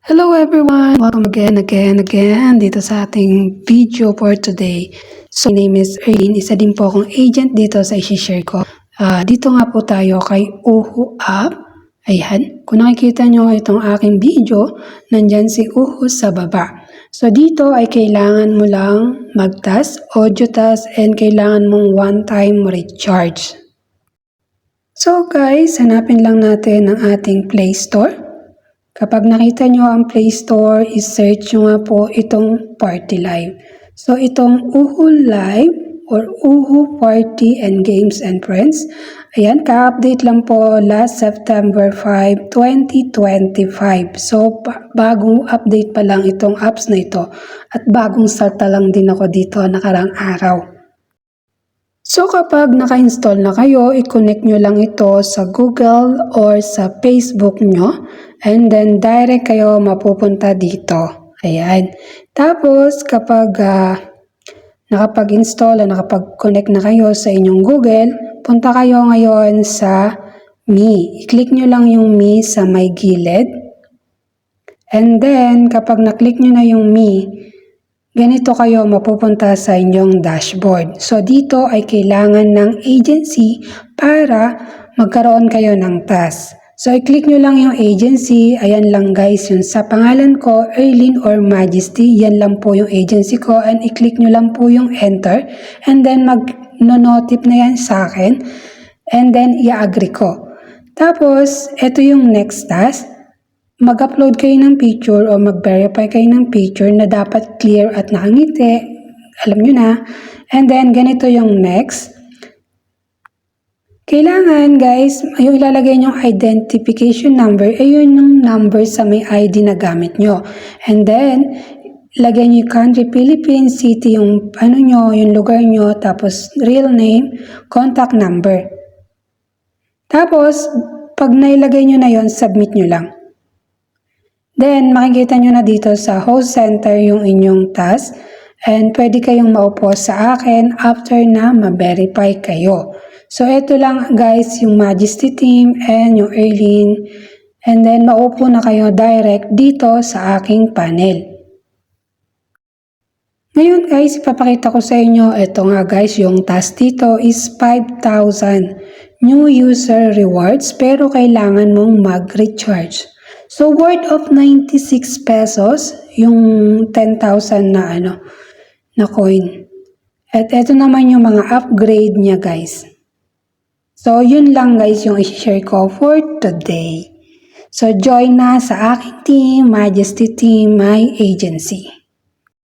Hello everyone! Welcome again dito sa ating video for today. So, my name is Erlene. Isa din po akong agent dito sa isi-share ko. Dito nga po tayo kay Uhu App. Ayan, kung nakikita nyo itong aking video, nandyan si Uhu sa baba. So, dito ay kailangan mo lang mag-task, audio task, and kailangan mong one-time recharge. So guys, hanapin lang natin ang ating Play Store. Kapag nakita nyo ang Play Store, is-search nyo nga po itong Party Live. So, itong Uhu Live or Uhu Party and Games and Friends, ayan, ka-update lang po last September 5, 2025. So, bagong update pa lang itong apps na ito at bagong starta lang din ako dito nakarang araw. So kapag naka-install na kayo, i-connect nyo lang ito sa Google or sa Facebook nyo and then direct kayo mapupunta dito. Ayan. Tapos kapag nakapag-install o nakapag-connect na kayo sa inyong Google, punta kayo ngayon sa Me. I-click nyo lang yung Me sa may gilid. And then kapag na-click nyo na yung Me, ganito kayo mapupunta sa inyong dashboard. So, dito ay kailangan ng agency para magkaroon kayo ng task. So, i-click nyo lang yung agency. Ayan lang guys, yun sa pangalan ko, Erlene or Majesty. Yan lang po yung agency ko. And i-click nyo lang po yung enter. And then, mag-notif na yan sa akin. And then, i-agree ko. Tapos, ito yung next task. Mag-upload kayo ng picture o mag-verify kayo ng picture na dapat clear at nakangiti. Alam nyo na. And then, ganito yung next. Kailangan, guys, yung ilalagay nyong identification number, ay yun yung number sa may ID na gamit nyo. And then, lagay nyo yung country, Philippines, city, yung ano nyo, yung lugar nyo, tapos real name, contact number. Tapos, pag nailagay nyo na yon, submit nyo lang. Then, makikita nyo na dito sa host center yung inyong task and pwede kayong maupo sa akin after na ma-verify kayo. So, ito lang guys yung Majesty team and yung Erlene and then maupo na kayo direct dito sa aking panel. Ngayon guys, ipapakita ko sa inyo, ito nga guys, yung task dito is 5,000 new user rewards pero kailangan mong mag-recharge. So, worth of 96 pesos, yung 10,000 na coin. At ito naman yung mga upgrade niya, guys. So, yun lang, guys, yung i-share ko for today. So, join na sa aking team, Majesty Team, my agency.